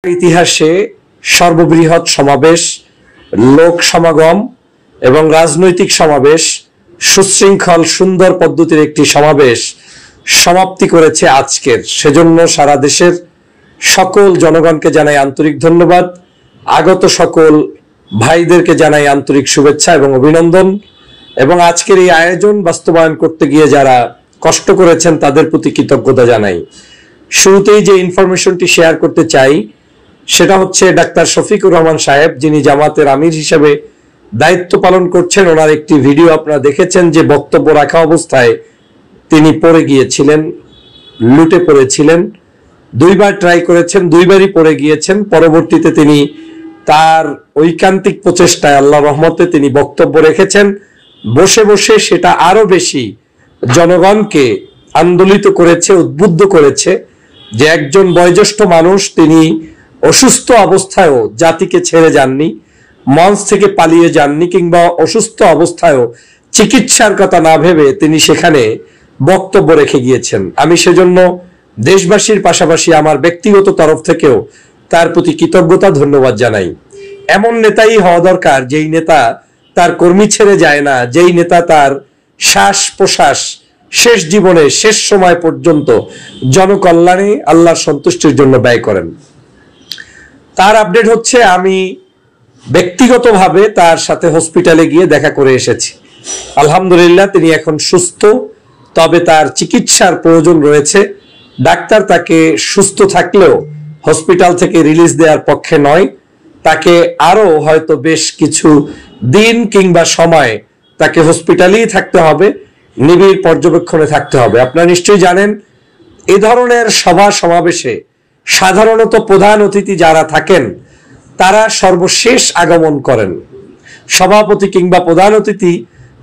ইতিহাসে সর্ববৃহৎ সমাবেশ, লোক সমাগম এবং রাজনৈতিক সমাবেশ, সুশৃঙ্খল সুন্দর পদ্ধতির একটি সমাবেশ সমাপ্তি করেছে আজকের। সেজন্য সারা দেশের সকল জনগণকে জানাই আন্তরিক ধন্যবাদ, আগত সকল ভাইদেরকে জানাই আন্তরিক শুভেচ্ছা এবং অভিনন্দন, এবং আজকের এই আয়োজন বাস্তবায়ন করতে গিয়ে যারা কষ্ট করেছেন তাদের প্রতি কৃতজ্ঞতা জানাই। শুরুতেই যে ইনফরমেশনটি শেয়ার করতে চাই সেটা হচ্ছে ডাক্তার শফিকুর রহমান সাহেব, যিনি জামাতের আমির হিসেবে দায়িত্ব পালন করছেন। ওনার একটি ভিডিও আপনারা দেখেছেন যে বক্তব্য রাখা অবস্থায় তিনি পড়ে গিয়েছিলেন, লুটে পড়েছিলেন, দুইবার ট্রাই করেছেন, দুইবারই পড়ে গিয়েছেন। পরবর্তীতে তিনি তার ঐকান্তিক প্রচেষ্টায় আল্লাহর রহমতে তিনি বক্তব্য রেখেছেন। বসে বসে সেটা আরো বেশি জনগণকে আন্দোলিত করেছে, উদ্বুদ্ধ করেছে যে একজন বয়োজ্যেষ্ঠ মানুষ, তিনি অসুস্থ অবস্থায়ও জাতিকে ছেড়ে যাননি, মঞ্চ থেকে পালিয়ে যাননি, কিংবা অসুস্থ অবস্থায়ও চিকিৎসার কথা না ভেবে তিনি সেখানে বক্তব্য রেখে গিয়েছেন। আমি সেজন্য দেশবাসীর পাশাপাশি আমার ব্যক্তিগত তরফ থেকেও তার প্রতি কৃতজ্ঞতা ধন্যবাদ জানাই। এমন নেতাই হওয়া দরকার যেই নেতা তার কর্মী ছেড়ে যায় না, যেই নেতা তার শ্বাস প্রশ্বাস শেষ জীবনে শেষ সময় পর্যন্ত জনকল্যাণে আল্লাহর সন্তুষ্টির জন্য ব্যয় করেন। তার আপডেট হচ্ছে, আমি ব্যক্তিগতভাবে তার সাথে হসপিটালে গিয়ে দেখা করে এসেছি। আলহামদুলিল্লাহ তিনি এখন সুস্থ, তবে তার চিকিৎসার প্রয়োজন রয়েছে। ডাক্তার তাকে সুস্থ থাকলেও হসপিটাল থেকে রিলিজ দেওয়ার পক্ষে নয়, তাকে আরো হয়তো বেশ কিছু দিন কিংবা সময় তাকে হসপিটালেই থাকতে হবে, নিবিড় পর্যবেক্ষণে থাকতে হবে। আপনারা নিশ্চয়ই জানেন এই ধরনের সভা সমাবেশে সাধারণত প্রধান অতিথি যারা থাকেন তারা সর্বশেষ আগমন করেন। সভাপতি কিংবা প্রধান অতিথি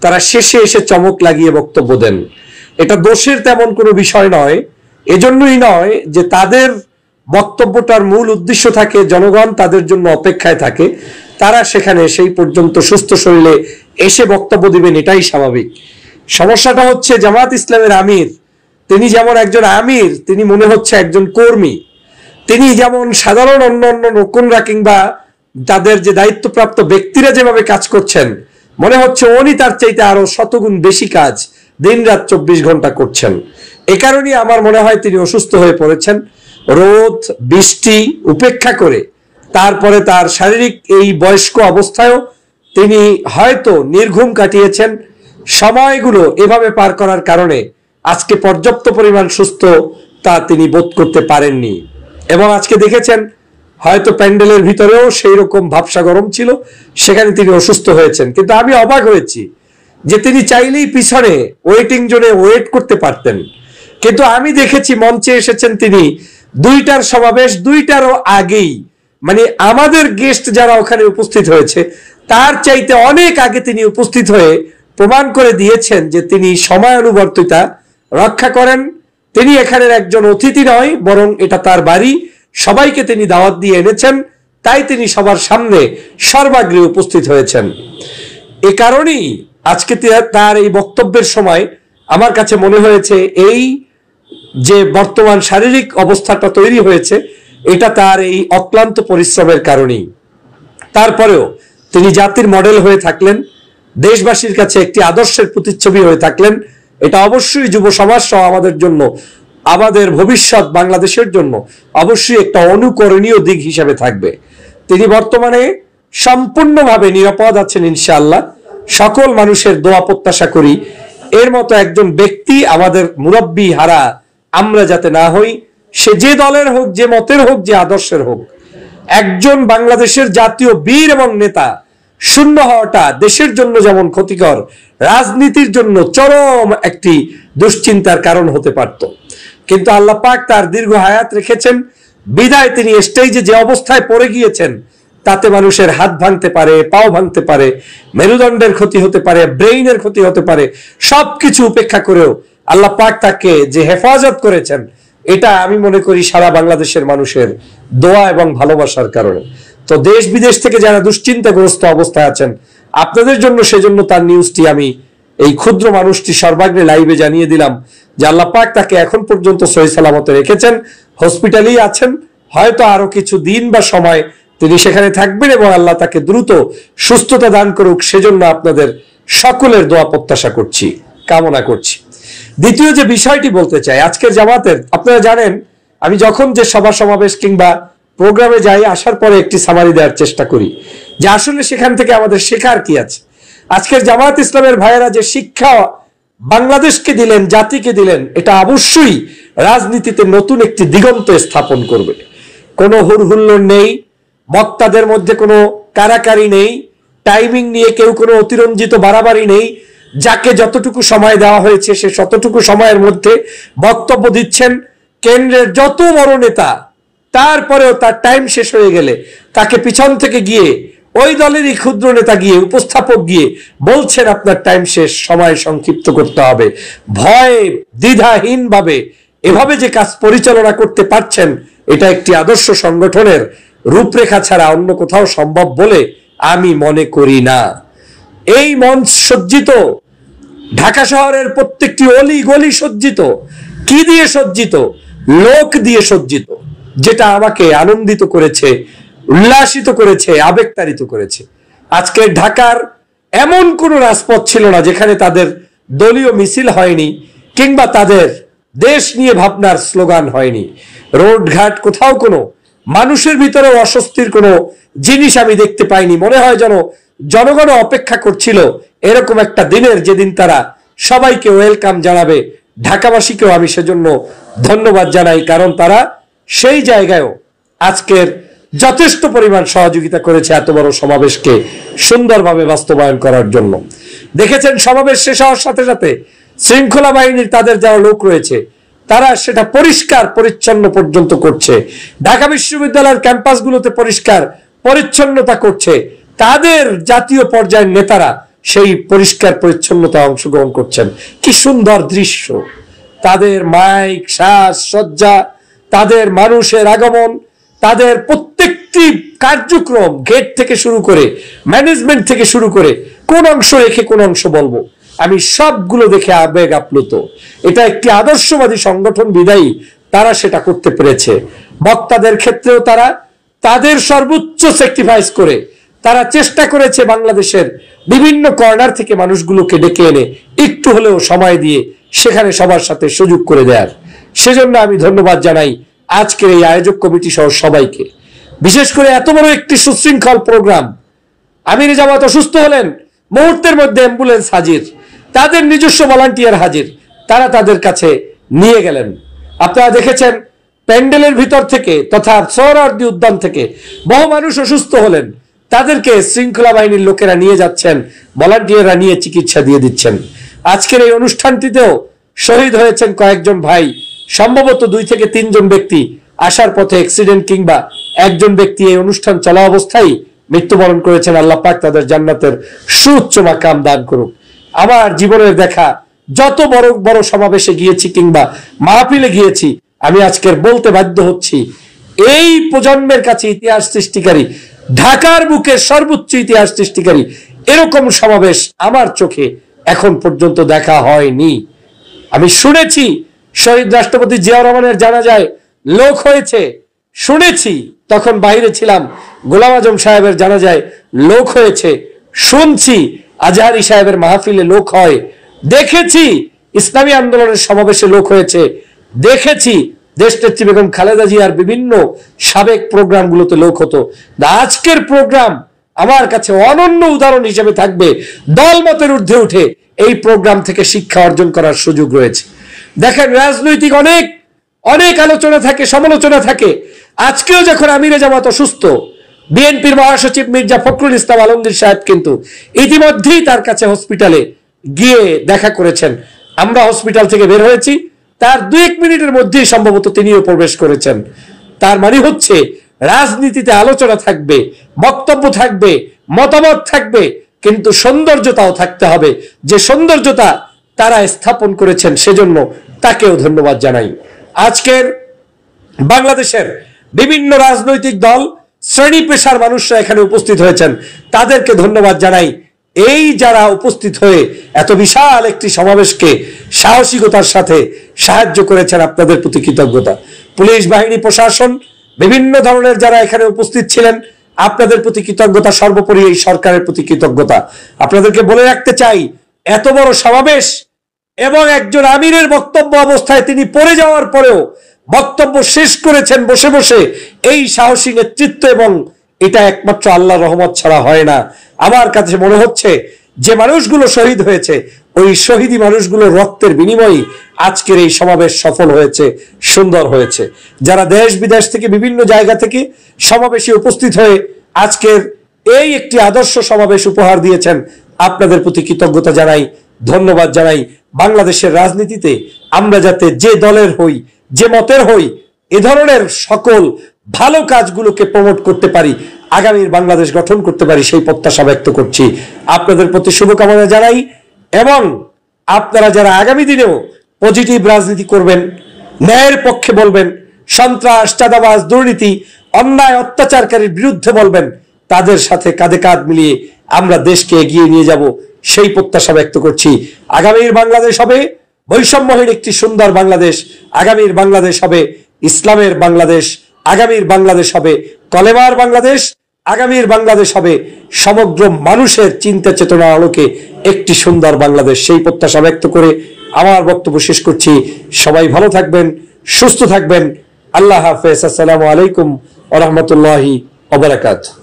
তারা শেষে এসে চমক লাগিয়ে বক্তব্য দেন। এটা দোষের তেমন কোনো বিষয় নয়, এজন্যই নয় যে তাদের বক্তব্যটার মূল উদ্দেশ্য থাকে জনগণ তাদের জন্য অপেক্ষায় থাকে, তারা সেখানে সেই পর্যন্ত সুস্থ শরীরে এসে বক্তব্য দিবেন, এটাই স্বাভাবিক। সমস্যাটা হচ্ছে জামাত ইসলামের আমির, তিনি যেমন একজন আমির, তিনি মনে হচ্ছে একজন কর্মী। তিনি যেমন সাধারণ অন্যান্য নকুনরা কিংবা তাদের যে দায়িত্বপ্রাপ্ত ব্যক্তিরা যেভাবে কাজ করছেন, মনে হচ্ছে উনি তার চাইতে আরো শতগুণ বেশি কাজ দিন রাত 24 ঘন্টা করছেন। এ কারণেই আমার মনে হয় তিনি অসুস্থ হয়ে পড়েছেন। রোদ বৃষ্টি উপেক্ষা করে তারপরে তার শারীরিক এই বয়স্ক অবস্থায়ও তিনি হয়তো নির্ঘুম কাটিয়েছেন। সময়গুলো এভাবে পার করার কারণে আজকে পর্যাপ্ত পরিমাণ সুস্থ তা তিনি বোধ করতে পারেননি, এবং আজকে দেখেছেন হয়তো প্যান্ডেলের ভিতরেও সেই রকম ভাবসা গরম ছিল, সেখানে তিনি অসুস্থ হয়েছেন। কিন্তু আমি অবাক হয়েছি যে তিনি চাইলেই পিছনে ওয়েটিং জোনে ওয়েট করতে পারতেন, কিন্তু আমি দেখেছি মঞ্চে এসেছেন তিনি 2টার সমাবেশ 2টারও আগেই, মানে আমাদের গেস্ট যারা ওখানে উপস্থিত হয়েছে তার চাইতে অনেক আগে তিনি উপস্থিত হয়ে প্রমাণ করে দিয়েছেন যে তিনি সময়ানুবর্তিতা রক্ষা করেন। তিনি এখানের একজন অতিথি নয়, বরং এটা তার বাড়ি, সবাইকে তিনি দাওয়াত দিয়ে এনেছেন, তাই তিনি সবার সামনে সর্বাগ্রে উপস্থিত হয়েছেন। এ কারণেই আজকে তার এই বক্তব্যের সময় আমার কাছে মনে হয়েছে এই যে বর্তমান শারীরিক অবস্থাটা তৈরি হয়েছে এটা তার এই অক্লান্ত পরিশ্রমের কারণেই। তারপরেও তিনি জাতির মডেল হয়ে থাকলেন, দেশবাসীর কাছে একটি আদর্শের প্রতিচ্ছবি হয়ে থাকলেন। এটা অবশ্যই যুব সমাজ সহ আমাদের জন্য, আমাদের ভবিষ্যৎ বাংলাদেশের জন্য অবশ্যই একটা অনুকরণীয় দিক হিসেবে থাকবে। তিনি বর্তমানে সম্পূর্ণভাবে নিরাপদ আছেন ইনশাআল্লাহ। সকল মানুষের দোয়া প্রত্যাশা করি এর মতো একজন ব্যক্তি আমাদের মুরব্বী হারা আমরা যাতে না হই, সে যে দলের হোক, যে মতের হোক, যে আদর্শের হোক। একজন বাংলাদেশের জাতীয় বীর এবং নেতা শূন্য হওয়াটা দেশের জন্য যেমন ক্ষতিকর, রাজনীতির জন্য চরম একটি দুশ্চিন্তার কারণ হতে পারত। কিন্তু আল্লাহ পাক তার দীর্ঘ হায়াত রেখেছেন বিদায় তিনি স্টেজে যে অবস্থায় পড়ে গিয়েছেন তাতে মানুষের হাত ভাঙতে পারে, পাও ভাঙতে পারে, মেরুদণ্ডের ক্ষতি হতে পারে, ব্রেইনের ক্ষতি হতে পারে। সবকিছু উপেক্ষা করেও আল্লাহ পাক তাকে যে হেফাজত করেছেন, এটা আমি মনে করি সারা বাংলাদেশের মানুষের দোয়া এবং ভালোবাসার কারণে। তো দেশ বিদেশ থেকে যারা দুশ্চিন্তাগ্রস্ত অবস্থায় আছেন, আপনাদের জন্য সেজন্য তার নিউজটি আমি এই ক্ষুদ্র মানুষটি সর্বাগ্রে লাইভে জানিয়ে দিলাম যে আল্লাহ পাক তাকে এখন পর্যন্ত সহি সালামতে রেখেছেন, হসপিটালেই আছেন, হয়তো আরো কিছু দিন বা সময় তিনি সেখানে থাকবেন এবং আল্লাহ তাকে দ্রুত সুস্থতা দান করুক, সেজন্য আপনাদের সকলের দোয়া প্রত্যাশা করছি, কামনা করছি। দ্বিতীয় যে বিষয়টি বলতে চাই, আজকের জামাতের আপনারা জানেন আমি যখন যে সভা সমাবেশ কিংবা প্রোগ্রামে যাই, আসার পরে একটি সামারি দেওয়ার চেষ্টা করি যে আসলে সেখান থেকে আমাদের শেখার কি আছে। আজকের জামাত ইসলামের ভাইয়েরা যে শিক্ষা বাংলাদেশকে দিলেন, জাতিকে দিলেন, এটা অবশ্যই রাজনীতিতে নতুন একটি দিগন্ত স্থাপন করবে। কোনো হুড়হুল্লোড় নেই, বক্তাদের মধ্যে কোনো কারাকারি নেই, টাইমিং নিয়ে কেউ কোনো অতিরঞ্জিত বাড়াবাড়ি নেই। যাকে যতটুকু সময় দেওয়া হয়েছে সে ততটুকু সময়ের মধ্যে বক্তব্য দিচ্ছেন। কেন্দ্রের যত বড় নেতা, তারপরেও তার টাইম শেষ হয়ে গেলে তাকে পিছন থেকে গিয়ে ওই দলেরই ক্ষুদ্র নেতা গিয়ে, উপস্থাপক গিয়ে বলছেন আপনার টাইম শেষ, সময় সংক্ষিপ্ত করতে হবে। ভয় দ্বিধাহীন ভাবে এভাবে যে কাজ পরিচালনা করতে পারছেন, এটা একটি আদর্শ সংগঠনের রূপরেখা ছাড়া অন্য কোথাও সম্ভব বলে আমি মনে করি না। এই মঞ্চ সজ্জিত, ঢাকা শহরের প্রত্যেকটি অলি গলি সজ্জিত, কি দিয়ে সজ্জিত? লোক দিয়ে সজ্জিত, যেটা আমাকে আনন্দিত করেছে, উল্লাসিত করেছে, আবেগতাড়িত করেছে। আজকে ঢাকার এমন কোন রাজপথ ছিল না যেখানে তাদের দলীয় মিছিল হয়নি কিংবা তাদের দেশ নিয়ে ভাবনার স্লোগান হয়নি। রোডঘাট কোথাও কোনো মানুষের ভিতরে অস্বস্তির কোনো জিনিস আমি দেখতে পাইনি। মনে হয় যেন জনগণ অপেক্ষা করছিল এরকম একটা দিনের, যেদিন তারা সবাইকে ওয়েলকাম জানাবে। ঢাকাবাসীকেও আমি সেজন্য ধন্যবাদ জানাই, কারণ তারা সেই জায়গায়ও আজকের যথেষ্ট পরিমাণ সহযোগিতা করেছে এত বড় সমাবেশকে সুন্দরভাবে বাস্তবায়ন করার জন্য। দেখেছেন সমাবেশ শেষ হওয়ার সাথে সাথে শৃঙ্খলা বাহিনীর তাদের যারা লোক রয়েছে তারা সেটা পরিষ্কার পরিচ্ছন্ন পর্যন্ত করছে। ঢাকা বিশ্ববিদ্যালয়ের ক্যাম্পাসগুলোতে পরিষ্কার পরিচ্ছন্নতা করছে। তাদের জাতীয় পর্যায়ের নেতারা সেই পরিষ্কার পরিচ্ছন্নতা অংশগ্রহণ করছেন। কি সুন্দর দৃশ্য! তাদের মাইক, শ্বাস সজ্জা, তাদের মানুষের আগমন, তাদের প্রত্যেকটি কার্যক্রম, গেট থেকে শুরু করে ম্যানেজমেন্ট থেকে শুরু করে কোন অংশ রেখে কোন অংশ বলবো, আমি সবগুলো দেখে আবেগ আপ্লুত। এটা একটি আদর্শবাদী সংগঠন বিদায়ী তারা সেটা করতে পেরেছে। বক্তাদের ক্ষেত্রেও তারা তাদের সর্বোচ্চ স্যাক্রিফাইস করে তারা চেষ্টা করেছে বাংলাদেশের বিভিন্ন কর্নার থেকে মানুষগুলোকে ডেকে এনে একটু হলেও সময় দিয়ে সেখানে সবার সাথে সুযোগ করে দেয়ার। সেজন্য আমি ধন্যবাদ জানাই আজকের এই আয়োজক কমিটি সহ সবাইকে। বিশেষ করে এত বড় একটি সুশৃঙ্খল প্রোগ্রাম, আমির জামাত অসুস্থ হলেন, মুহূর্তের মধ্যে অ্যাম্বুলেন্স হাজির, তাদের নিজস্ব ভলান্টিয়ার হাজির, তারা তাদের কাছে নিয়ে গেলেন। আপনারা দেখেছেন প্যান্ডেলের ভিতর থেকে তথা সোহরাওয়ার্দী উদ্যান থেকে বহু মানুষ অসুস্থ হলেন, তাদেরকে শৃঙ্খলা বাহিনীর লোকেরা নিয়ে যাচ্ছেন, ভলান্টিয়াররা নিয়ে চিকিৎসা দিয়ে দিচ্ছেন। আজকের এই অনুষ্ঠানটিতেও শহীদ হয়েছেন কয়েকজন ভাই, সম্ভবত 2 থেকে 3 জন ব্যক্তি আসার পথে অ্যাক্সিডেন্ট কিংবা একজন ব্যক্তি এই অনুষ্ঠান চলা অবস্থায় মৃত্যুবরণ করেছেন। আল্লাহ পাক তাদের জান্নাতের সুউচ্চ মাকাম দান করুক। আমার জীবনের দেখা যত বড় বড় সমাবেশে গিয়েছি কিংবা মাহফিলে গিয়েছি, আমি আজকের বলতে বাধ্য হচ্ছি, এই প্রজন্মের কাছে ইতিহাস সৃষ্টিকারী, ঢাকার বুকে সর্বোচ্চ ইতিহাস সৃষ্টিকারী এরকম সমাবেশ আমার চোখে এখন পর্যন্ত দেখা হয়নি। আমি শুনেছি শহীদ রাষ্ট্রপতি জিয়াউর রহমানের জানাজায় লোক হয়েছে, শুনেছি, তখন বাইরে ছিলাম, গোলাম আজম সাহেবের জানাজায় লোক হয়েছে, শুনছি আজহারি সাহেবের মাহফিলে লোক হয়, দেখেছি ইসলামী আন্দোলনের সমাবেশে লোক হয়েছে, দেখেছি দেশনেত্রী বেগম খালেদা জিয়ার বিভিন্ন সাবেক প্রোগ্রামগুলোতে লোক হতো। আজকের প্রোগ্রাম আমার কাছে অনন্য উদাহরণ হিসেবে থাকবে। দলমতের ঊর্ধ্বে উঠে এই প্রোগ্রাম থেকে শিক্ষা অর্জন করার সুযোগ রয়েছে। দেখেন রাজনৈতিক অনেক অনেক আলোচনা থাকে, সমালোচনা থাকে। আজকেও যখন আমিরে জামাত অসুস্থ, বিএনপির মহাসচিব মির্জা ফখরুল ইসলাম আলমগীর সাহেব কিন্তু ইতিমধ্যেই তার কাছে হসপিটালে গিয়ে দেখা করেছেন। আমরা হসপিটাল থেকে বের হয়েছি, তার 2-1 মিনিটের মধ্যেই সম্ভবত তিনিও প্রবেশ করেছেন। তার মানে হচ্ছে রাজনীতিতে আলোচনা থাকবে, বক্তব্য থাকবে, মতামত থাকবে, কিন্তু সৌন্দর্যতাও থাকতে হবে। যে সৌন্দর্যতা তারা স্থাপন করেছেন সেজন্য তাকেও ধন্যবাদ জানাই। আজকের বাংলাদেশের বিভিন্ন রাজনৈতিক দল, শ্রেণী পেশার মানুষরা এখানে উপস্থিত হয়েছেন, তাদেরকে ধন্যবাদ জানাই। এই যারা উপস্থিত হয়ে এত বিশাল একটি সমাবেশকে সাহসিকতার সাথে সাহায্য করেছেন, আপনাদের প্রতি কৃতজ্ঞতা। পুলিশ বাহিনী, প্রশাসন, বিভিন্ন ধরনের যারা এখানে উপস্থিত ছিলেন, আপনাদের প্রতি কৃতজ্ঞতা, সর্বোপরি এই সরকারের প্রতি কৃতজ্ঞতা। আপনাদেরকে বলে রাখতে চাই, এত বড় সমাবেশ এবং একজন আমিরের বক্তব্য অবস্থায় তিনি পড়ে যাওয়ার পরেও বক্তব্য শেষ করেছেন বসে বসে, এই সাহসী নেতৃত্ব, এবং এটা একমাত্র আল্লাহর রহমত ছাড়া হয় না। আমার কাছে মনে হচ্ছে যে মানুষগুলো শহীদ হয়েছে, ওই শহীদি মানুষগুলোর রক্তের বিনিময়ে আজকের এই সমাবেশ সফল হয়েছে, সুন্দর হয়েছে। যারা দেশ বিদেশ থেকে বিভিন্ন জায়গা থেকে সমাবেশে উপস্থিত হয়ে আজকের এই একটি আদর্শ সমাবেশ উপহার দিয়েছেন, আপনাদের প্রতি কৃতজ্ঞতা জানাই, ধন্যবাদ জানাই। বাংলাদেশের রাজনীতিতে আমরা যাতে যে দলের হই, যে মতের হই, এ ধরনের সকল ভালো কাজগুলোকে প্রমোট করতে পারি, আগামীর বাংলাদেশ গঠন করতে পারি, সেই প্রত্যাশা ব্যক্ত করছি। আপনাদের প্রতি শুভকামনা জানাই, এবং আপনারা যারা আগামী দিনেও পজিটিভ রাজনীতি করবেন, ন্যায়ের পক্ষে বলবেন, সন্ত্রাস, চাঁদাবাজ, দুর্নীতি, অন্যায় অত্যাচারকারীর বিরুদ্ধে বলবেন, তাদের সাথে কাঁধে কাঁধ মিলিয়ে আমরা দেশকে এগিয়ে নিয়ে যাব, সেই প্রত্যাশা ব্যক্ত করছি। আগামীর বাংলাদেশ হবে বৈষম্যহীন একটি সুন্দর বাংলাদেশ, আগামীর বাংলাদেশ হবে ইসলামের বাংলাদেশ, আগামীর বাংলাদেশ হবে কলেমার বাংলাদেশ, আগামীর বাংলাদেশ হবে সমগ্র মানুষের চিন্তা চেতনার আলোকে একটি সুন্দর বাংলাদেশ। সেই প্রত্যাশা ব্যক্ত করে আমার বক্তব্য শেষ করছি। সবাই ভালো থাকবেন, সুস্থ থাকবেন। আল্লাহ হাফেজ। আসসালামু আলাইকুম ওয়া রাহমাতুল্লাহি ওয়া বারাকাতুহু।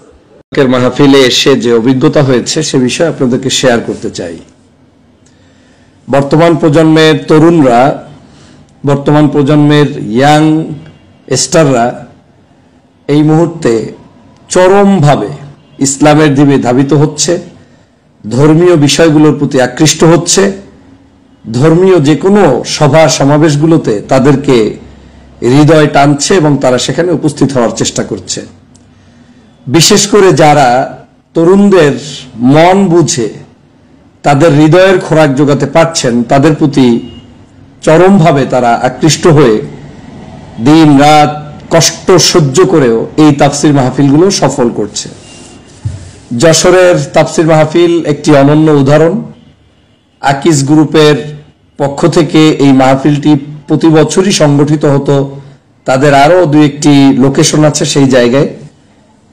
মাহফিলে এসে যে অভিজ্ঞতা হয়েছে সে বিষয়ে আপনাদেরকে শেয়ার করতে চাই। বর্তমান প্রজন্মের তরুণরা, বর্তমান প্রজন্মের ইয়াং স্টাররা এই মুহূর্তে চরমভাবে ইসলামের দিকে ধাবিত হচ্ছে, ধর্মীয় বিষয়গুলোর প্রতি আকৃষ্ট হচ্ছে, ধর্মীয় যে কোনো সভা সমাবেশগুলোতে তাদেরকে হৃদয় টানছে এবং তারা সেখানে উপস্থিত হওয়ার চেষ্টা করছে। বিশেষ করে যারা তরুণদের মন বুঝে তাদের হৃদয়ের খোরাক যোগাতে পারছেন, তাদের প্রতি চরমভাবে তারা আকৃষ্ট হয়ে দিন রাত কষ্ট সহ্য করেও এই তাফসির মাহফিলগুলো সফল করছে। যশোরের তাফসির মাহফিল একটি অনন্য উদাহরণ। আকিজ গ্রুপের পক্ষ থেকে এই মাহফিলটি প্রতি বছরই সংগঠিত হতো, তাদের আরো দু একটি লোকেশন আছে সেই জায়গায়।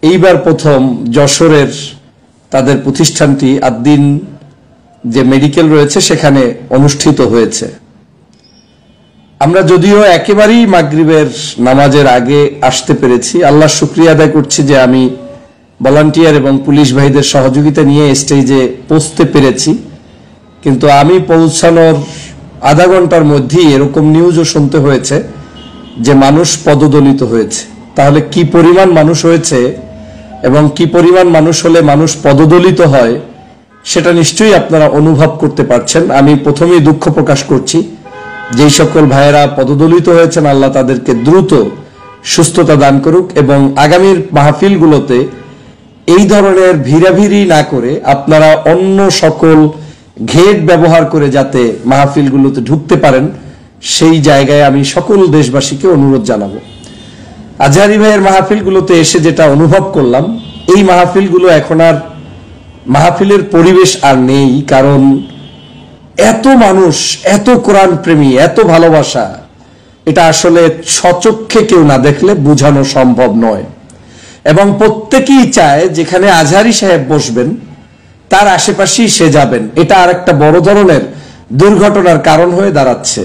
এইবার প্রথম যশোরের তাদের প্রতিষ্ঠানটি আদ্দিন যে মেডিকেল রয়েছে সেখানে অনুষ্ঠিত হয়েছে। আমরা যদিও একেবারেই মাগরিবের নামাজের আগে আসতে পেরেছি, আল্লাহর শুকরিয়া আদায় করছি যে আমি ভলান্টিয়ার এবং পুলিশ ভাইদের সহযোগিতা নিয়ে স্টেজে পৌঁছতে পেরেছি, কিন্তু আমি পৌঁছানোর আধা ঘন্টার মধ্যেই এরকম নিউজও শুনতে হয়েছে যে মানুষ পদদলিত হয়েছে। তাহলে কি পরিমাণ মানুষ হয়েছে এবং কি পরিমাণ মানুষ হলে মানুষ পদদলিত হয় সেটা নিশ্চয়ই আপনারা অনুভব করতে পারছেন। আমি প্রথমেই দুঃখ প্রকাশ করছি যেই সকল ভাইয়েরা পদদলিত হয়েছেন, আল্লাহ তাদেরকে দ্রুত সুস্থতা দান করুক, এবং আগামীর মাহফিলগুলোতে এই ধরনের ভিড়াভিড়ি না করে আপনারা অন্য সকল ঘেট ব্যবহার করে যাতে মাহফিলগুলোতে ঢুকতে পারেন, সেই জায়গায় আমি সকল দেশবাসীকে অনুরোধ জানাবো। আজহারি ভাইয়ের মাহফিলগুলোতে এসে যেটা অনুভব করলাম, এই মাহফিলগুলো এখন আর মাহফিলের পরিবেশ আর নেই, কারণ এত মানুষ, এত কোরআন প্রেমী, এত ভালোবাসা, এটা আসলে সচক্ষে কেউ না দেখলে বোঝানো সম্ভব নয়। এবং প্রত্যেকেই চায় যেখানে আজহারি সাহেব বসবেন তার আশেপাশেই সে যাবেন। এটা আর একটা বড় ধরনের দুর্ঘটনার কারণ হয়ে দাঁড়াচ্ছে।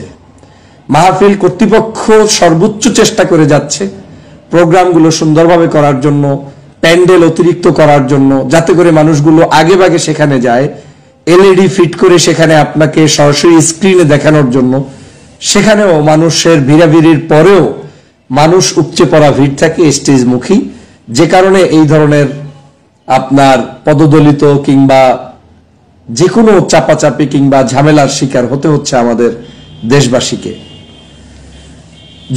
মাহফিল কর্তৃপক্ষ সর্বোচ্চ চেষ্টা করে যাচ্ছে প্রোগ্রামগুলো সুন্দরভাবে করার জন্য, প্যান্ডেল অতিরিক্ত করার জন্য, যাতে করে মানুষগুলো আগে ভাগে সেখানে যায়, এলইডি ফিট করে সেখানে আপনাকে সরাসরি স্ক্রিনে দেখানোর জন্য। সেখানেও মানুষের ভিড়াভিড়ির পরেও মানুষ উপচে পড়া ভিড় থাকে স্টেজমুখী, যে কারণে এই ধরনের আপনার পদদলিত কিংবা যে কোনো চাপাচাপি কিংবা ঝামেলার শিকার হতে হচ্ছে আমাদের দেশবাসীকে।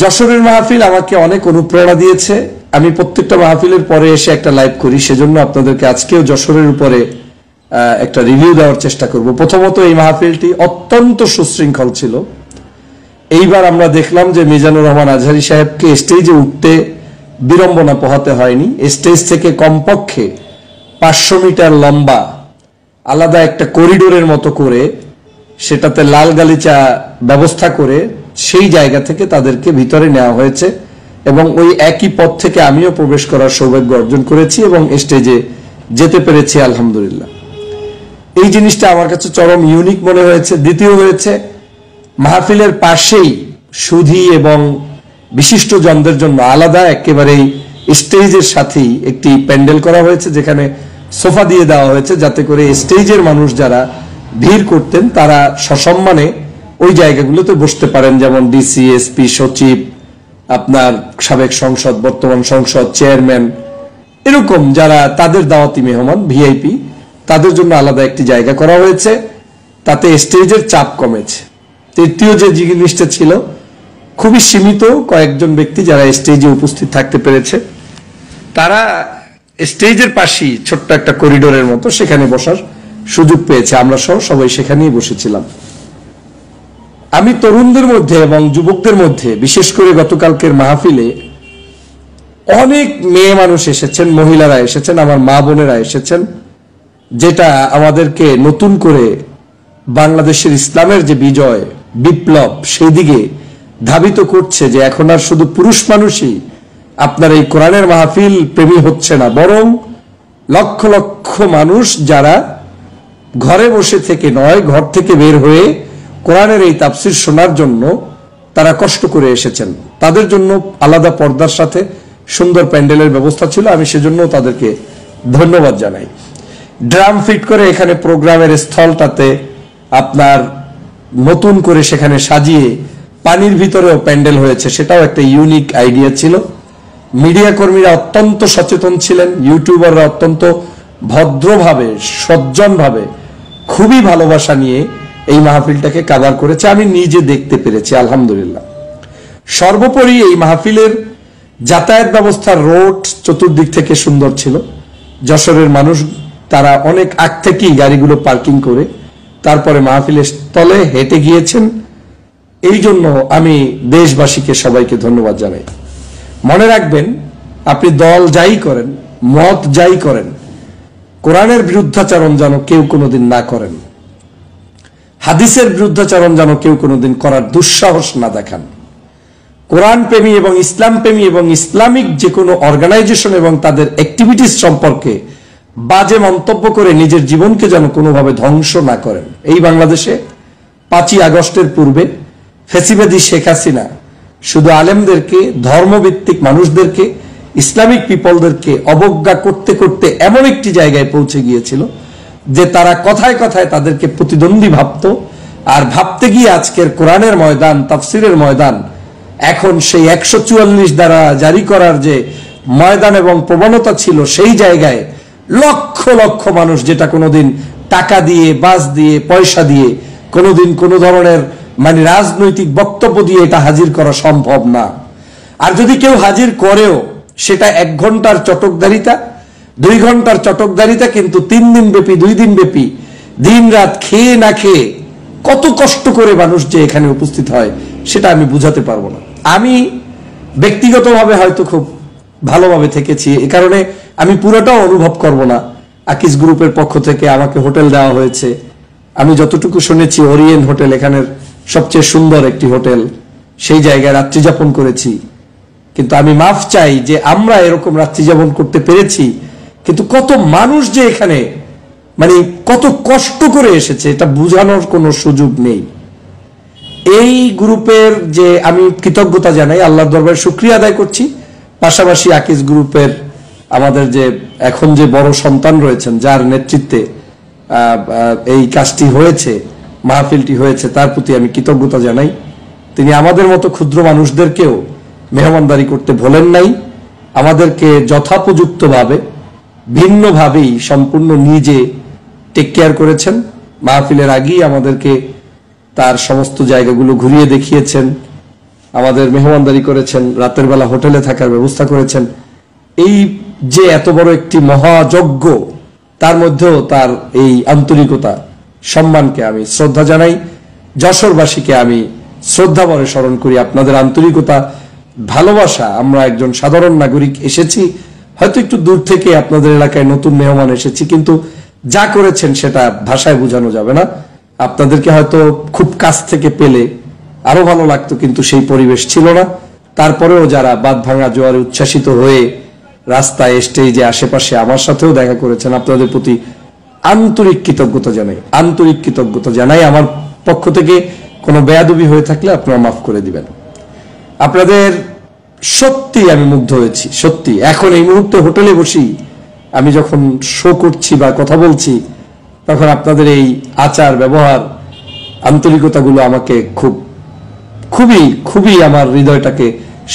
যশোরের মাহফিল আমাকে অনেক অনুপ্রেরণা দিয়েছে। আমি প্রত্যেকটা মাহফিলের পরে এসে একটা লাইভ করি, সেজন্য আপনাদেরকে আজকেও যশোরের উপরে একটা রিভিউ দেওয়ার চেষ্টা করব। প্রথমত, এই মাহফিলটি অত্যন্ত সুশৃঙ্খল ছিল। এইবার আমরা দেখলাম যে মিজানুর রহমান আজহারী সাহেবকে স্টেজে উঠতে বিড়ম্বনা পোহাতে হয়নি। স্টেজ থেকে কমপক্ষে 500 মিটার লম্বা আলাদা একটা করিডোরের মতো করে সেটাতে লাল গালিচা ব্যবস্থা করে সেই জায়গা থেকে তাদেরকে ভিতরে নেওয়া হয়েছে এবং ওই একই পথ থেকে আমিও প্রবেশ করার সৌভাগ্য অর্জন করেছি এবং স্টেজে যেতে পেরেছি আলহামদুলিল্লাহ। এই জিনিসটা আমার কাছে চরম ইউনিক মনে হয়েছে। দ্বিতীয় হয়েছে, মাহফিলের পাশেই সুধী এবং বিশিষ্ট জনদের জন্য আলাদা একেবারেই স্টেজের সাথেই একটি প্যান্ডেল করা হয়েছে, যেখানে সোফা দিয়ে দেওয়া হয়েছে যাতে করে স্টেজের মানুষ যারা ভিড় করতেন তারা সসম্মানে ওই জায়গাগুলোতে বসতে পারেন, যেমন ডিসি, এসপি, সচিব, আপনার সাবেক সংসদ, বর্তমান সংসদ, চেয়ারম্যান, এরকম যারা তাদের দাওয়াতি মেহমান ভিআইপি, তাদের জন্য আলাদা একটি জায়গা করা হয়েছে। তাতে স্টেজের চাপ কমেছে। তৃতীয় যে জিনিসটা ছিল, খুবই সীমিত কয়েকজন ব্যক্তি যারা স্টেজে উপস্থিত থাকতে পেরেছে, তারা স্টেজের পাশেই ছোট্ট একটা করিডোরের মতো সেখানে বসার সুযোগ পেয়েছে। আমরা সহ সবাই সেখানেই বসেছিলাম। আমি তরুণদের মধ্যে এবং যুবকদের মধ্যে, বিশেষ করে গতকালকের মাহফিলে অনেক মেয়ে মানুষ এসেছেন, মহিলারা এসেছেন, আমার মা বোনেরা এসেছেন, যেটা আমাদেরকে নতুন করে বাংলাদেশের ইসলামের যে বিজয়, বিপ্লব, সেই দিকে ধাবিত করছে, যে এখন আর শুধু পুরুষ মানুষই আপনার এই কোরআনের মাহফিল প্রেমী হচ্ছে না, বরং লক্ষ লক্ষ মানুষ যারা ঘরে বসে থেকে নয়, ঘর থেকে বের হয়ে কোরআনের এই তাফসির শোনার জন্য তারা কষ্ট করে এসেছেন, তাদের জন্য আলাদা পর্দার সাথে সুন্দর প্যান্ডেলের ব্যবস্থা ছিল। আমি সেজন্য তাদেরকে ধন্যবাদ জানাই। ড্রাম ফিট করে এখানে প্রোগ্রামের স্থলটাতে আপনার নতুন করে সেখানে সাজিয়ে পানির ভিতরেও প্যান্ডেল হয়েছে, সেটাও একটা ইউনিক আইডিয়া ছিল। মিডিয়া কর্মীরা অত্যন্ত সচেতন ছিলেন, ইউটিউবাররা অত্যন্ত ভদ্রভাবে, সজ্জনভাবে, খুবই ভালোবাসা নিয়ে এই মাহফিলটাকে কাভার করেছে। আমি নিজে দেখতে পেরেছি আলহামদুলিল্লাহ। সর্বোপরি এই মাহফিলের যাতায়াত ব্যবস্থা, রোড চতুর্দিক থেকে সুন্দর ছিল। যশোরের মানুষ তারা অনেক আগ থেকেই গাড়িগুলো পার্কিং করে তারপরে মাহফিলের স্থলে হেঁটে গিয়েছেন। এই জন্য আমি দেশবাসীকে সবাইকে ধন্যবাদ জানাই। মনে রাখবেন, আপনি দল যাই করেন, মত যাই করেন, কোরআনের বিরুদ্ধাচরণ যেন কেউ কোনোদিন না করেন, হাদিসের বিরুদ্ধাচরণ যেন কেউ কোনোদিন করার দুঃসাহস না দেখান। কোরআন প্রেমী এবং ইসলাম প্রেমী এবং ইসলামিক যে কোনো অর্গানাইজেশন এবং তাদের অ্যাক্টিভিটিস সম্পর্কে বাজে মন্তব্য করে নিজের জীবনকে যেন কোনোভাবে ধ্বংস না করেন। এই বাংলাদেশে 5ই আগস্টের পূর্বে ফ্যাসিবাদী শেখ হাসিনা শুধু আলেমদেরকে, ধর্মভিত্তিক মানুষদেরকে, ইসলামিক পিপলদেরকে অবজ্ঞা করতে করতে এমন একটি জায়গায় পৌঁছে গিয়েছিল যে তারা কথায় কথায় তাদেরকে প্রতিদ্বন্দ্বী ভাবত। আর ভাবতে গিয়ে আজকের কোরআনের ময়দান, তাফসিরের ময়দান, এখন সেই 144 দ্বারা জারি করার যে ময়দান এবং প্রবণতা ছিল, সেই জায়গায় লক্ষ লক্ষ মানুষ, যেটা কোনোদিন টাকা দিয়ে, বাস দিয়ে, পয়সা দিয়ে, কোনোদিন কোনো ধরনের রাজনৈতিক বক্তব্য দিয়ে এটা হাজির করা সম্ভব না। আর যদি কেউ হাজির করেও সেটা 1 ঘন্টার চটকদারিতা, 2 ঘন্টার চটকদারিতা, কিন্তু 3 দিন ব্যাপী, 2 দিন ব্যাপী, দিন রাত খেয়ে না খেয়ে কত কষ্ট করে মানুষ যে এখানে উপস্থিত হয় সেটা আমি বুঝাতে পারবো না। আমি ব্যক্তিগতভাবে হয়তো খুব ভালোভাবে থেকেছি, এ কারণে আমি পুরোটাও অনুভব করব না। আকিজ গ্রুপের পক্ষ থেকে আমাকে হোটেল দেওয়া হয়েছে। আমি যতটুকু শুনেছি, ওরিয়েন্ট হোটেল এখানের সবচেয়ে সুন্দর একটি হোটেল, সেই জায়গায় রাত্রি যাপন করেছি। কিন্তু আমি মাফ চাই যে আমরা এরকম রাত্রি যাপন করতে পেরেছি, কিন্তু কত মানুষ যে এখানে কত কষ্ট করে এসেছে এটা বোঝানোর কোনো সুযোগ নেই। এই গ্রুপের যে আমি কৃতজ্ঞতা জানাই, আল্লাহর দরবারে শুকরিয়া আদায় করছি। পাশাপাশি আকিজ গ্রুপের আমাদের যে এখন যে বড় সন্তান রয়েছেন, যার নেতৃত্বে এই কাজটি হয়েছে, মাহফিলটি হয়েছে, তার প্রতি আমি কৃতজ্ঞতা জানাই। তিনি আমাদের মতো ক্ষুদ্র মানুষদেরকেও মেহমানদারি করতে ভোলেন নাই, আমাদেরকে যথোপযুক্তভাবে, ভিন্নভাবেই সম্পূর্ণ নিজে টেক কেয়ার করেছেন। মাহফিলের আগেই আমাদেরকে তার সমস্ত জায়গাগুলো ঘুরিয়ে দেখিয়েছেন, আমাদের মেহমানদারি করেছেন, রাতের বেলা হোটেলে থাকার ব্যবস্থা করেছেন। এই যে এত বড় একটি মহাযজ্ঞ, তার মধ্যেও তার এই আন্তরিকতা, সম্মানকে আমি শ্রদ্ধা জানাই। যশোরবাসীকে আমি শ্রদ্ধা ভরে স্মরণ করি। আপনাদের আন্তরিকতা, ভালোবাসা, আমরা একজন সাধারণ নাগরিক এসেছি, হয়তো একটু দূর থেকে আপনাদের এলাকায় নতুন মেহমান এসেছি, কিন্তু যা করেছেন সেটা ভাষায় বোঝানো যাবে না। আপনাদেরকে হয়তো খুব কাছ থেকে পেলে আরো ভালো লাগতো, কিন্তু সেই পরিবেশ ছিল না। তারপরেও যারা বাদ ভাঙা জোয়ারে উচ্ছ্বাসিত হয়ে রাস্তায় স্টেজে আশেপাশে আমার সাথেও দেখা করেছেন, আপনাদের প্রতি আন্তরিক কৃতজ্ঞতা জানাই। আমার পক্ষ থেকে কোনো বেয়াদবি হয়ে থাকলে আপনারা মাফ করে দিবেন। আপনাদের সত্যি আমি মুগ্ধ হয়েছি, সত্যি। এখন এই মুহূর্তে হোটেলে বসি আমি যখন শো করছি বা কথা বলছি, তখন আপনাদের এই আচার ব্যবহার আন্তরিকতাগুলো আমাকে খুবই আমার হৃদয়টাকে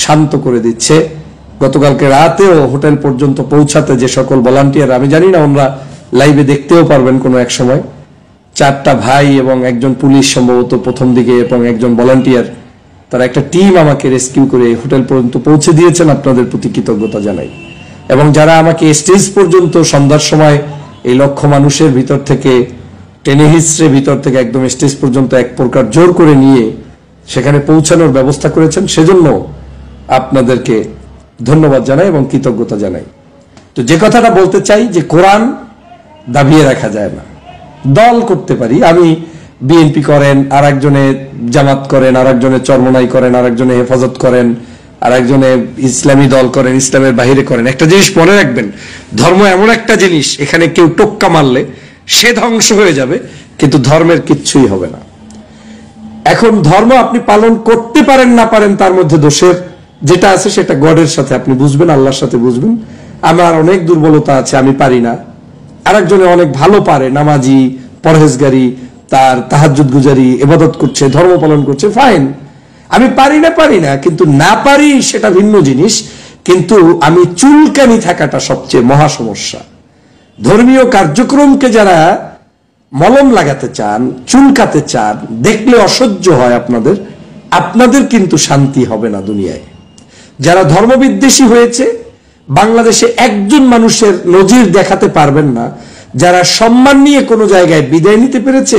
শান্ত করে দিচ্ছে। গতকালকে রাতেও হোটেল পর্যন্ত পৌঁছাতে যে সকল ভলান্টিয়ার, আমি জানি না ওনারা লাইভে দেখতেও পারবেন কোনো এক সময়, 4টা ভাই এবং একজন পুলিশ সম্ভবত প্রথম দিকে এবং একজন ভলান্টিয়ার, তারা একটা টিম আমাকে রেস্কিউ করে হোটেল পর্যন্ত পৌঁছে দিয়েছেন। আপনাদের প্রতি কৃতজ্ঞতা জানাই। এবং যারা আমাকে স্টেজ পর্যন্ত সন্ধ্যার সময় এই লক্ষ মানুষের ভিতর থেকে টেনে হিস্ট্রে ভিতর থেকে একদম স্টেজ পর্যন্ত এক প্রকার জোর করে নিয়ে সেখানে পৌঁছানোর ব্যবস্থা করেছেন, সেজন্য আপনাদেরকে ধন্যবাদ জানাই এবং কৃতজ্ঞতা জানাই। তো যে কথাটা বলতে চাই যে কোরআন দাবিয়ে রাখা যায় না। দল করতে পারি, আমি বিএনপি করেন, আর একজনে জামাত করেন, আর একজনে চরমনাই করেন, আর একজনে হেফাজত করেন, আর একজনে ইসলামী দল করেন, ইসলামের বাহিরে করেন। একটা জিনিস মনে রাখবেন, ধর্ম এমন একটা জিনিস, এখানে কেউ টোক্কা মারলে সে ধ্বংস হয়ে যাবে, কিন্তু ধর্মের কিচ্ছুই হবে না। এখন ধর্ম আপনি পালন করতে পারেন না পারেন, তার মধ্যে দোষের যেটা আছে সেটা গডের সাথে আপনি বুঝবেন, আল্লাহর সাথে বুঝবেন। আমার অনেক দুর্বলতা আছে, আমি পারি না। আরেকজনে অনেক ভালো পারে, নামাজি, পরহেজগারি, তার তাহাজ্জুদ গুজারি, ইবাদত করছে, ধর্ম পালন করছে, ফাইন। আমি পারি না, কিন্তু না পারি সেটা ভিন্ন জিনিস। কিন্তু আমি চুলকানি থাকাটা সবচেয়ে মহা সমস্যা। ধর্মীয় কার্যক্রমকে যারা মলম লাগাতে চান, চুলকাতে চান, দেখলে অসহ্য হয় আপনাদের কিন্তু শান্তি হবে না দুনিয়ায়। যারা ধর্মবিদ্বেষী হয়েছে, বাংলাদেশে একজন মানুষের নজির দেখাতে পারবেন না যারা সম্মান নিয়ে কোনো জায়গায় বিদায় নিতে পেরেছে,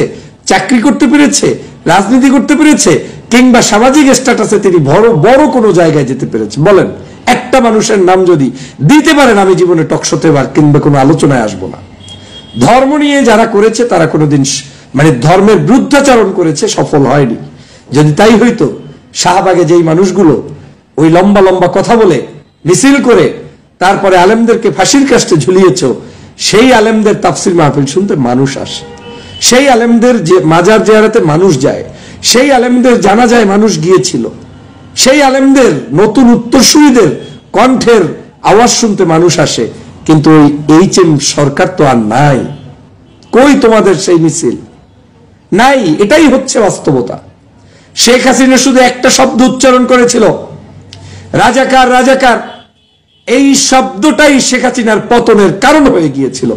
চাকরি করতে পেরেছে, রাজনীতি করতে পেরেছে, কিংবা সামাজিক স্ট্যাটাসে তিনি বড় কোনো জায়গায় যেতে পেরেছে। বলেন একটা মানুষের নাম যদি দিতে পারেন, আমি জীবনে টকশোতে বা কিংবা কোনো আলোচনায় আসবো না। ধর্ম নিয়ে যারা করেছে তারা কোনোদিন ধর্মের বিরুদ্ধাচরণ করেছে, সফল হয়নি। যদি তাই হইতো, শাহবাগে যেই মানুষগুলো ওই লম্বা লম্বা কথা বলে মিছিল করে তারপরে আলেমদেরকে ফাঁসির কাস্টে ঝুলিয়েছ, সেই আলেমদের তাফসির মাহফিল শুনতে মানুষ আসে, সেই আলেমদের যে মাজার জিয়ারতে মানুষ যায়, সেই আলেমদের জানাজায় মানুষ গিয়েছিল, সেই আলেমদের নতুন উত্তরসূরিদের কণ্ঠের আওয়াজ শুনতে মানুষ আসে। কিন্তু ওই এইচএম সরকার তো আর নাই, কই তোমাদের সেই মিছিল নাই। এটাই হচ্ছে বাস্তবতা। শেখ হাসিনা শুধু একটা শব্দ উচ্চারণ করেছিল, রাজাকার রাজাকার। এই শব্দটাই শেখ হাসিনার পতনের কারণ হয়ে গিয়েছিল।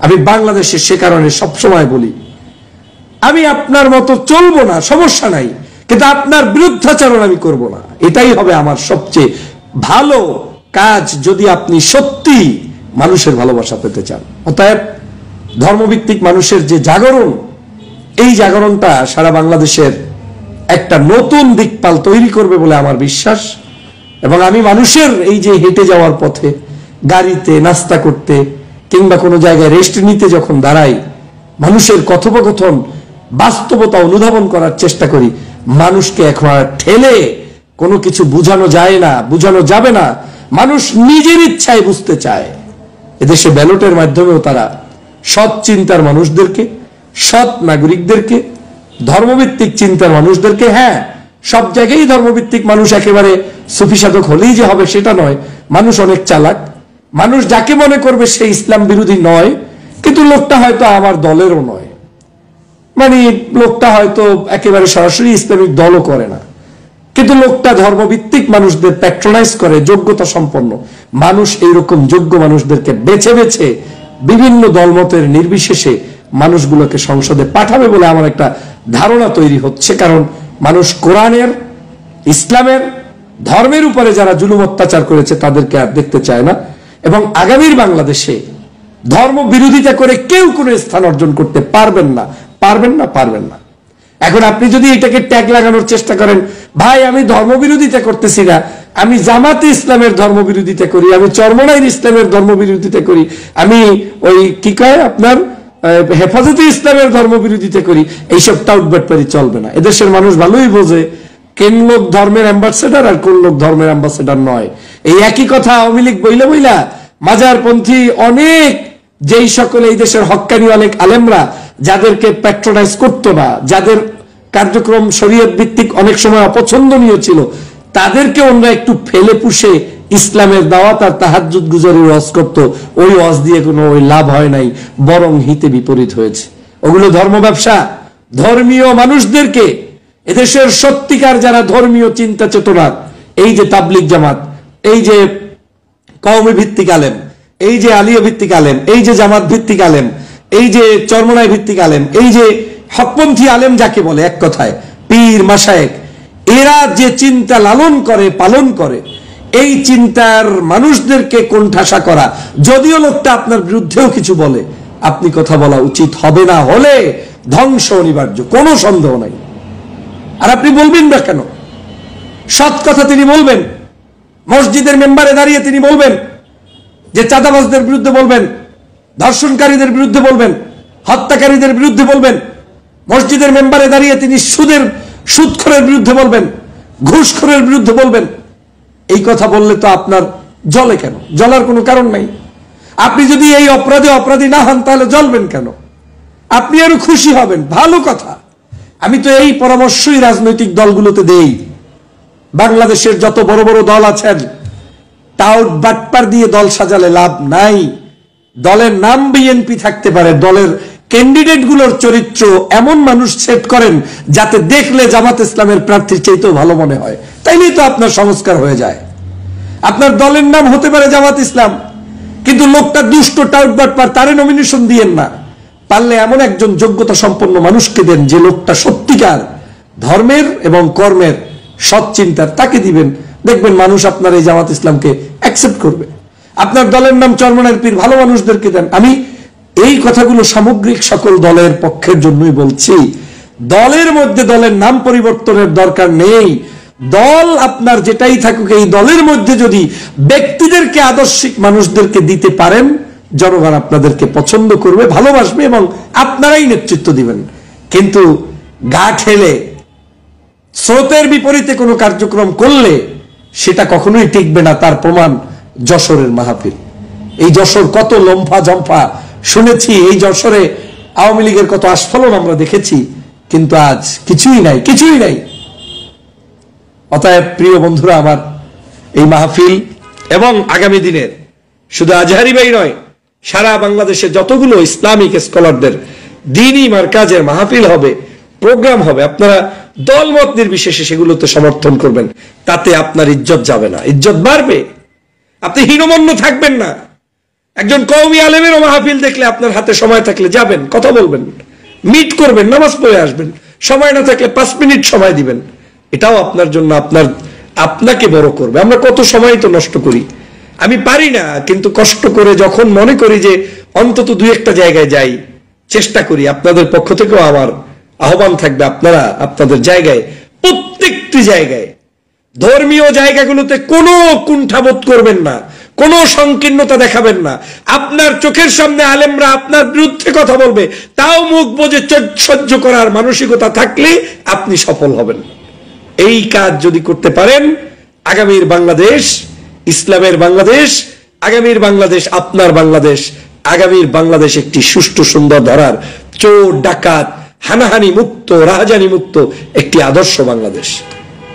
আমি বাংলাদেশে সে কারণে সবসময় বলি, আমি আপনার মতো চলবো না, সমস্যা নাই, কিন্তু আপনার বিরুদ্ধাচরণ আমি করব না। এটাই হবে আমার সবচেয়ে ভালো কাজ, যদি আপনি সত্যি মানুষের ভালোবাসা পেতে চান। অতএব ধর্মভিত্তিক মানুষের যে জাগরণ, এই জাগরণটা সারা বাংলাদেশের একটা নতুন দিকপাল তৈরি করবে বলে আমার বিশ্বাস। এবং আমি মানুষের এই যে হেঁটে যাওয়ার পথে, গাড়িতে নাস্তা করতে কিংবা কোনো জায়গায় রেস্ট নিতে যখন দাঁড়াই, মানুষের কথোপকথন বাস্তবতা অনুধাবন করার চেষ্টা করি। মানুষকে এখন আর ঠেলে কোনো কিছু বুঝানো যায় না, বুঝানো যাবে না। মানুষ নিজের ইচ্ছায় বুঝতে চায়। এদেশে ব্যালটের মাধ্যমেও তারা সৎ চিন্তার মানুষদেরকে, সৎ নাগরিকদেরকে, ধর্মভিত্তিক চিন্তার মানুষদেরকে, হ্যাঁ সব জায়গায় ধর্মভিত্তিক মানুষ একেবারে সুফি সাধক হলেই যে হবে সেটা নয়। মানুষ অনেক চালাক, মানুষ যাকে মনে করবে সে ইসলাম বিরোধী নয়, কিন্তু লোকটা হয়তো আমার দলেরও নয়, লোকটা হয়তো একেবারে সরাসরি ইসলামিক দলও করে না, কিন্তু লোকটা ধর্মভিত্তিক মানুষদের প্যাট্রোনাইজ করে, যোগ্যতা সম্পন্ন মানুষ। এইরকম যোগ্য মানুষদেরকে বেছে বেছে বিভিন্ন দলমতের নির্বিশেষে মানুষগুলোকে সংসদে পাঠাবে বলে আমার একটা ধারণা তৈরি হচ্ছে। কারণ মানুষ কোরআনের, ইসলামের, ধর্মের উপরে যারা জুলুম অত্যাচার করেছে তাদেরকে আর দেখতে চায় না। এবং আগামীর বাংলাদেশে ধর্ম বিরোধিতা করে কেউ কোনো স্থান অর্জন করতে পারবেন না। এখন আপনি যদি এটাকে ট্যাগ লাগানোর চেষ্টা করেন, ভাই আমি ধর্ম বিরোধিতা করতেছি না, আমি জামাতে ইসলামের ধর্ম বিরোধিতা করি, আমি চরমনাইর ইসলামের ধর্ম বিরোধিতা করি, আমি ওই কি কয় আপনার হেফাজতে ইসলামের ধর্ম বিরোধিতা করি, এইসব টাউটবাটপারি চলবে না। এদেশের মানুষ ভালোই বোঝে কোন লোক ধর্মের অ্যাম্বাসেডর আর কোন লোক ধর্মের অ্যাম্বাসেডর নয়। এই একই কথা আওয়ামী লীগ বইলা মাজারপন্থী অনেক, যেই সকল এই দেশের হক্কানি অনেক আলেমরা যাদেরকে প্যাট্রোনাইজ করতো না, যাদের কার্যক্রম শরীয়ত ভিত্তিক অনেক সময় অপছন্দনীয় ছিল, তাদেরকে অন্য একটু ফেলে পুষে ইসলামের দাওয়াত আর তাহাজ্জুদ গুজারির ওয়াজ করত। ওই ওয়াজ দিয়ে কোনো ওই লাভ হয় নাই, বরং হিতে বিপরীত হয়েছে। ওগুলো ধর্ম ব্যবসা। ধর্মীয় মানুষদেরকে, এদেশের সত্যিকার যারা ধর্মীয় চিন্তা চেতনা, এই যে তাবলিগ জামাত, এই যে কওমি ভিত্তিক আলেম, এই যে আলিয়া ভিত্তিক আলেম, এই যে জামাত ভিত্তিক আলেম, এই যে চরমনাই ভিত্তিক আলেম, এই যে হকপন্থী আলেম যাকে বলে, এক কথায় পীর মাশায়েখ, এরা যে চিন্তা লালন করে পালন করে, এই চিন্তার মানুষদেরকে কোণঠাসা করা, যদিও লোকটা আপনার বিরুদ্ধেও কিছু বলে, আপনি কথা বলা উচিত হবে না, হলে ধ্বংস অনিবার্য, কোনো সন্দেহ নাই। আর আপনি বলবেন না কেন? সৎ কথা তিনি বলবেন, মসজিদের মেম্বারে দাঁড়িয়ে তিনি বলবেন যে চাঁদাবাজদের বিরুদ্ধে বলবেন, ধর্ষণকারীদের বিরুদ্ধে বলবেন, হত্যাকারীদের বিরুদ্ধে বলবেন। মসজিদের মেম্বারে দাঁড়িয়ে তিনি সুদখোরের বিরুদ্ধে বলবেন, ঘুষখোরের বিরুদ্ধে বলবেন। এই কথা বললে তো আপনার জ্বলে কেন? জ্বলার কোনো কারণ নাই। আপনি যদি এই অপরাধী না হন তাহলে জ্বলবেন কেন? আপনি আরো খুশি হবেন, ভালো কথা। আমি তো এই পরামর্শই রাজনৈতিক দলগুলোতে দেই। বাংলাদেশের যত বড় বড় দল আছেন, টাউট বাটপার দিয়ে দল সাজালে লাভ নাই। দলের নাম বিএনপি থাকতে পারে, দলের ক্যান্ডিডেট গুলোর চরিত্র এমন মানুষ সেট করেন যাতে দেখলে জামাত ইসলামের প্রার্থীর চাইতেও ভালো মনে হয়, তাইলেই তো আপনার সংস্কার হয়ে যায়। আপনার দলের নাম হতে পারে জামাত ইসলাম, কিন্তু লোকটা দুষ্ট টাউট বাটপার, তারে নমিনেশন দিয়েন না। পারলে এমন একজন যোগ্যতা সম্পন্ন মানুষকে দেন, যে লোকটা সত্যিকার ধর্মের এবং কর্মের সৎ চিন্তার, তাকে দিবেন। দেখবেন মানুষ আপনার এই জামাত ইসলামকে অ্যাকসেপ্ট করবে। আপনার দলের নাম চরমনাইর পীর, ভালো মানুষদেরকে দেন। আমি এই কথাগুলো সামগ্রিক সকল দলের পক্ষের জন্যই বলছি। দলের মধ্যে দলের নাম পরিবর্তনের দরকার নেই। দল আপনার যেটাই থাকুক, এই দলের মধ্যে যদি ব্যক্তিদেরকে, আদর্শিক মানুষদেরকে দিতে পারেন, জনগণ আপনাদেরকে পছন্দ করবে, ভালোবাসবে এবং আপনারাই নেতৃত্ব দিবেন। কিন্তু গা ঠেলে স্রোতের বিপরীতে কোনো কার্যক্রম করলে সেটা কখনোই টিকবে না। তার প্রমাণ যশোরের মাহফিল। এই যশোর কত লম্ফা জম্ফা শুনেছি, এই যশোরে আওয়ামী লীগের কত আস্ফলন আমরা দেখেছি, কিন্তু আজ কিছুই নাই, কিছুই নাই। অতএব প্রিয় বন্ধুরা আমার, এই মাহফিল এবং আগামী দিনের শুধু আজহারি ভাই নয়, সারা বাংলাদেশে যতগুলো ইসলামিক স্কলারদের দ্বীনি মারকাজের মাহফিল হবে, প্রোগ্রাম হবে, আপনারা দলমত নির্বিশেষে সেগুলোতে সমর্থন করবেন। তাতে আপনার ইজ্জত যাবে না, ইজ্জত বাড়বে। আপনি হীনমন্য থাকবেন না। একজন কওমি আলেমেরও মাহফিল দেখলে আপনার হাতে সময় থাকলে যাবেন, কথা বলবেন, মিট করবেন, নামাজ পড়ে আসবেন। সময় না থাকলে 5 মিনিট সময় দিবেন। এটাও আপনার জন্য আপনাকে বড় করবে। আমরা কত সময় তো নষ্ট করি। আমি পারি না, কিন্তু কষ্ট করে যখন মনে করি যে অন্তত 2-1টা জায়গায় যাই, চেষ্টা করি। আপনাদের পক্ষ থেকেও আমার আহ্বান থাকবে, আপনারা আপনাদের জায়গায়, প্রত্যেকটি জায়গায়, ধর্মীয় জায়গাগুলোতে কোনো কুণ্ঠাবোধ করবেন না, কোনো সংকীর্ণতা দেখাবেন না। আপনার চোখের সামনে আলেমরা আপনার বিরুদ্ধে কথা বলবে, তাও মুখ বুজে সহ্য করার মানসিকতা থাকলে আপনি সফল হবেন। এই কাজ যদি করতে পারেন, আগামীর বাংলাদেশ ইসলামের বাংলাদেশ, আগামীর বাংলাদেশ আপনার বাংলাদেশ, আগামীর বাংলাদেশ একটি সুষ্ঠু সুন্দর ধারার, চোর ডাকাত হানাহানি মুক্ত, রাহাজানি মুক্ত একটি আদর্শ বাংলাদেশ।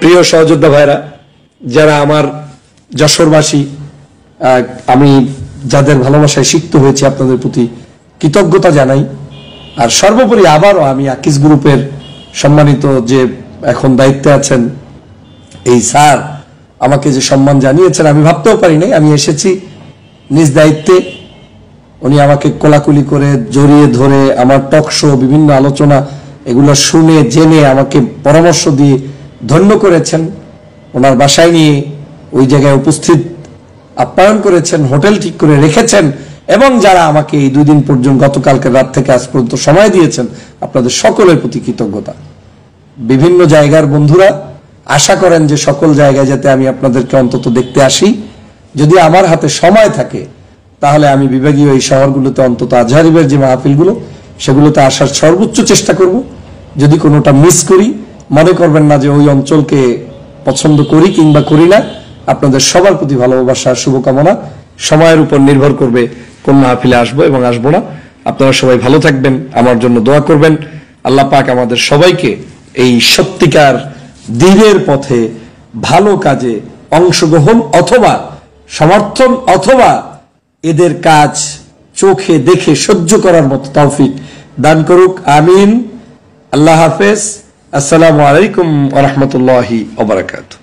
প্রিয় সহযোদ্ধা ভাইরা, যারা আমার যশোরবাসী, আমি যাদের ভালোবাসায় সিক্ত হয়েছে, আপনাদের প্রতি কৃতজ্ঞতা জানাই। আর সর্বোপরি আবারও আমি আকিস গ্রুপের সম্মানিত যে এখন দায়িত্বে আছেন এই স্যার, আমাকে যে সম্মান জানিয়েছেন আমি ভাবতেও পারি নাই। আমি এসেছি নিজ দায়িত্বে, উনি আমাকে কোলাকুলি করে জড়িয়ে ধরে আমার টক শো, বিভিন্ন আলোচনা এগুলো শুনে জেনে আমাকে পরামর্শ দিয়ে ধন্য করেছেন। ওনার বাসায় নিয়ে ওই জায়গায় উপস্থিত আপ্যায়ন করেছেন, হোটেল ঠিক করে রেখেছেন, এবং যারা আমাকে এই 2 দিন পর্যন্ত, গতকালকে রাত থেকে আজ পর্যন্ত সময় দিয়েছেন, আপনাদের সকলের প্রতি কৃতজ্ঞতা। বিভিন্ন জায়গার বন্ধুরা আশা করেন যে সকল জায়গায় যাতে আমি আপনাদেরকে অন্তত দেখতে আসি। যদি আমার হাতে সময় থাকে তাহলে আমি বিভাগীয় এই শহরগুলোতে অন্তত আজহারিবের যে মাহফিলগুলো, সেগুলোতে আসার সর্বোচ্চ চেষ্টা করব। যদি কোনোটা মিস করি মনে করবেন না যে ওই অঞ্চলকে পছন্দ করি কিংবা করি না। আপনাদের সবার প্রতি ভালোবাসা, শুভকামনা। সময়ের উপর নির্ভর করবে কোন মাহফিলে আসবো এবং আসবো না। আপনারা সবাই ভালো থাকবেন, আমার জন্য দোয়া করবেন। আল্লাহ পাক আমাদের সবাইকে এই সত্যিকার দ্বীনের পথে ভালো কাজে অংশগ্রহণ অথবা সমর্থন অথবা এদের কাজ চোখে দেখে সহ্য করার মতো তৌফিক দান করুক। আমিন। আল্লাহ হাফেজ। আসসালামু আলাইকুম ওয়া রাহমাতুল্লাহি ওয়া বারাকাতুহু।